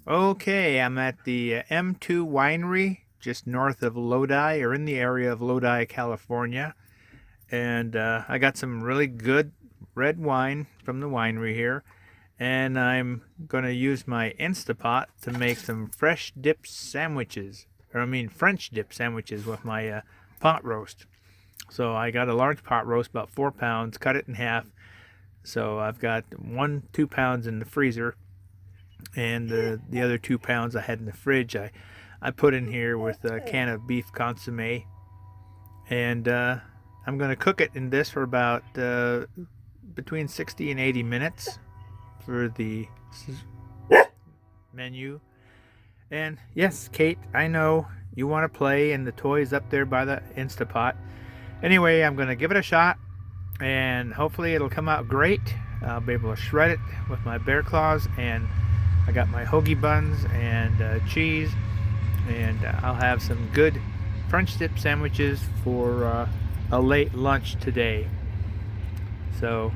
Okay, I'm at the M2 Winery just north of Lodi, or in the area of Lodi, California. And I got some really good red wine from the winery here. And I'm going to use my Instapot to make some fresh dip sandwiches. Or, I mean, French dip sandwiches with my pot roast. So I got a large pot roast, about 4 pounds, cut it in half. So I've got 2 pounds in the freezer, and the other 2 pounds I had in the fridge. I put in here with a can of beef consomme, and I'm going to cook it in this for about between 60 and 80 minutes for the menu. And yes, Kate, I know you want to play, and the toy's up there by the Instapot. Anyway, I'm going to give it a shot, and hopefully it'll come out great. I'll be able to shred it with my bear claws, and I got my hoagie buns and cheese, and I'll have some good French dip sandwiches for a late lunch today. So,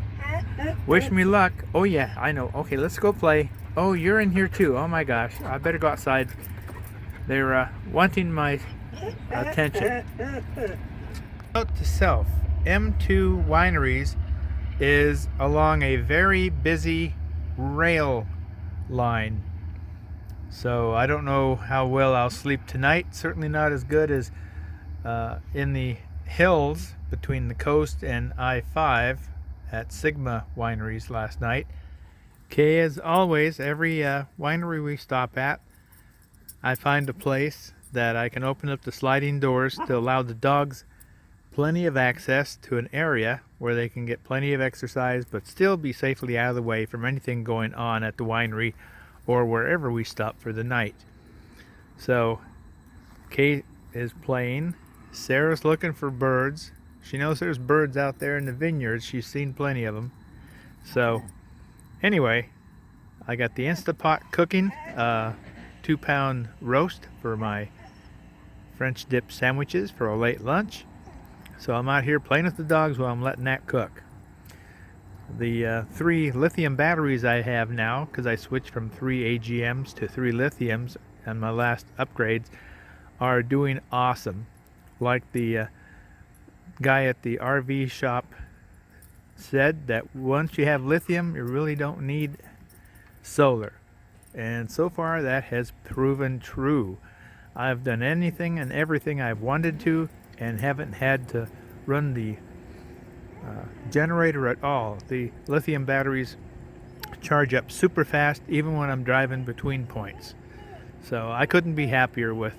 wish me luck. Oh yeah, I know. Okay, let's go play. Oh, you're in here too. Oh my gosh, I better go outside. They're wanting my attention. Note to self, M2 Wineries is along a very busy rail line. So I don't know how well I'll sleep tonight. Certainly not as good as in the hills between the coast and I-5 at Sigma Wineries last night. Okay, as always, every winery we stop at, I find a place that I can open up the sliding doors to allow the dogs plenty of access to an area where they can get plenty of exercise but still be safely out of the way from anything going on at the winery or wherever we stop for the night. So Kate is playing. Sarah's looking for birds. She knows there's birds out there in the vineyards. She's seen plenty of them. So anyway, I got the Instapot cooking, 2-pound roast for my French dip sandwiches for a late lunch. So I'm out here playing with the dogs while I'm letting that cook. The 3 lithium batteries I have now, because I switched from 3 AGMs to 3 lithiums on my last upgrades, are doing awesome. Like the guy at the RV shop said, that once you have lithium, you really don't need solar. And so far that has proven true. I've done anything and everything I've wanted to, and haven't had to run the generator at all. The lithium batteries charge up super fast even when I'm driving between points. So I couldn't be happier with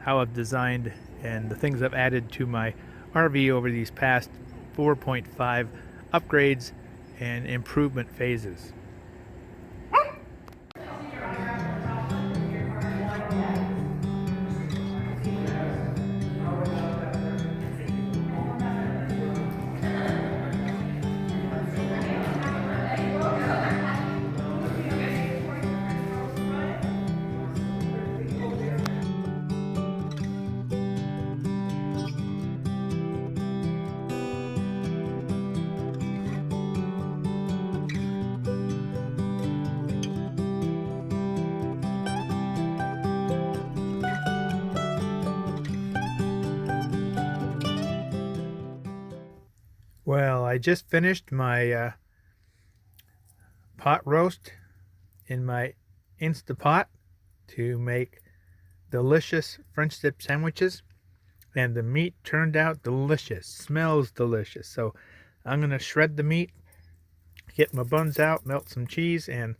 how I've designed and the things I've added to my RV over these past 4.5 upgrades and improvement phases. Well, I just finished my pot roast in my Instapot to make delicious French dip sandwiches, and the meat turned out delicious, smells delicious. So I'm going to shred the meat, get my buns out, melt some cheese, and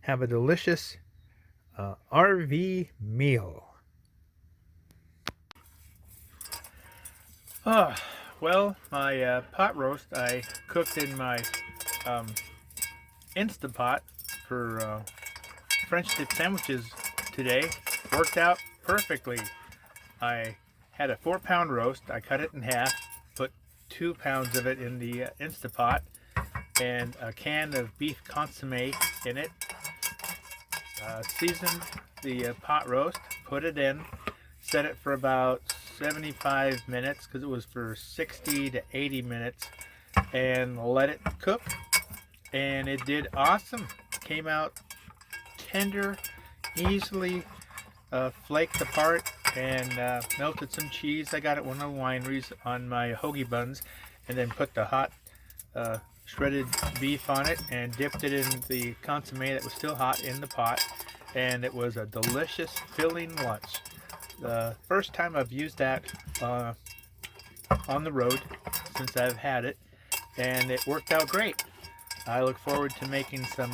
have a delicious RV meal. Ah, well, my pot roast I cooked in my Instapot for French dip sandwiches today. Worked out perfectly. I had a 4-pound roast. I cut it in half, put 2 pounds of it in the Instapot, and a can of beef consomme in it. Seasoned the pot roast, put it in, set it for about 75 minutes because it was for 60 to 80 minutes, and let it cook. And it did awesome. Came out tender, easily flaked apart and melted some cheese. I got it at one of the wineries on my hoagie buns, and then put the hot shredded beef on it and dipped it in the consomme that was still hot in the pot, and it was a delicious filling lunch. The first time I've used that on the road since I've had it, and it worked out great. I look forward to making some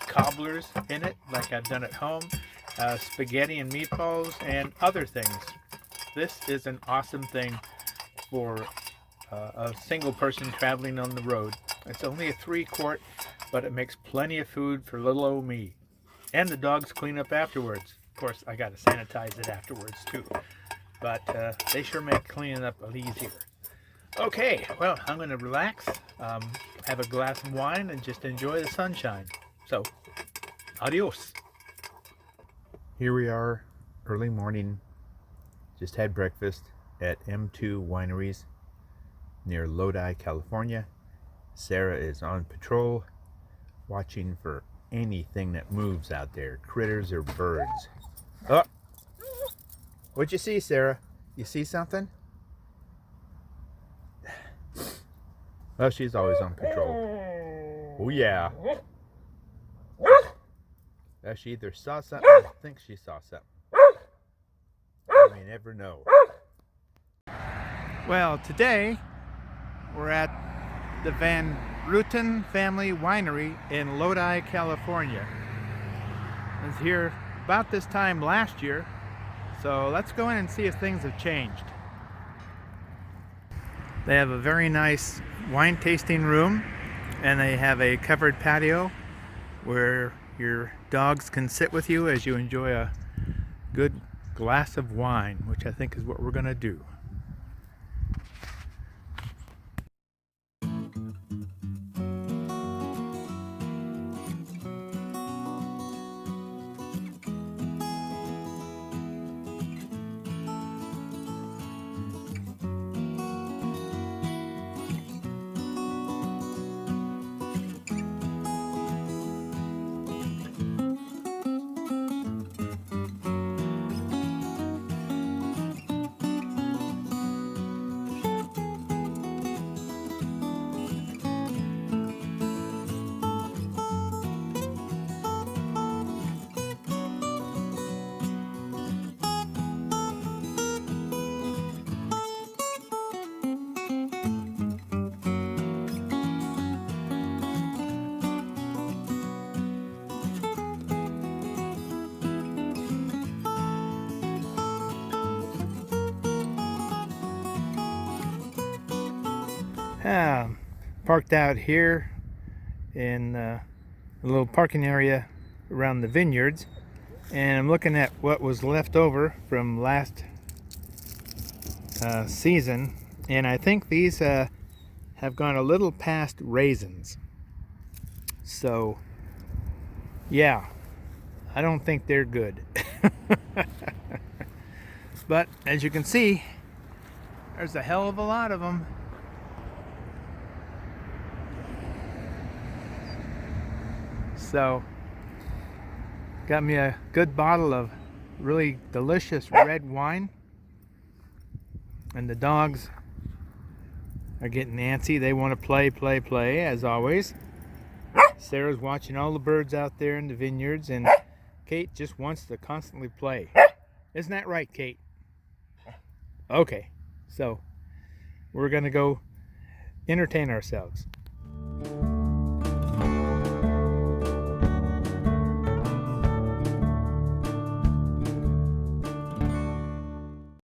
cobblers in it like I've done at home, spaghetti and meatballs and other things. This is an awesome thing for a single person traveling on the road. It's only a 3-quart, but it makes plenty of food for little old me. And the dogs clean up afterwards. Of course, I got to sanitize it afterwards too. But they sure make cleaning up a little easier. Okay, well, I'm going to relax, have a glass of wine, and just enjoy the sunshine. So, adios. Here we are, early morning. Just had breakfast at M2 Wineries near Lodi, California. Sara is on patrol, watching for anything that moves out there, critters or birds. Oh, what'd you see, Sara? You see something? Well, she's always on patrol. Oh yeah. She either saw something or thinks she saw something. You may never know. Well, today we're at the Rutin family winery in Lodi, California. I was here about this time last year, so let's go in and see if things have changed. They have a very nice wine tasting room, and they have a covered patio where your dogs can sit with you as you enjoy a good glass of wine, which I think is what we're going to do. Parked out here in a little parking area around the vineyards, and I'm looking at what was left over from last season, and I think these have gone a little past raisins. So yeah, I don't think they're good. But as you can see, there's a hell of a lot of them. So, got me a good bottle of really delicious red wine. And the dogs are getting antsy. They want to play, as always. Sara's watching all the birds out there in the vineyards, and Kate just wants to constantly play. Isn't that right, Kate? Okay, so we're going to go entertain ourselves.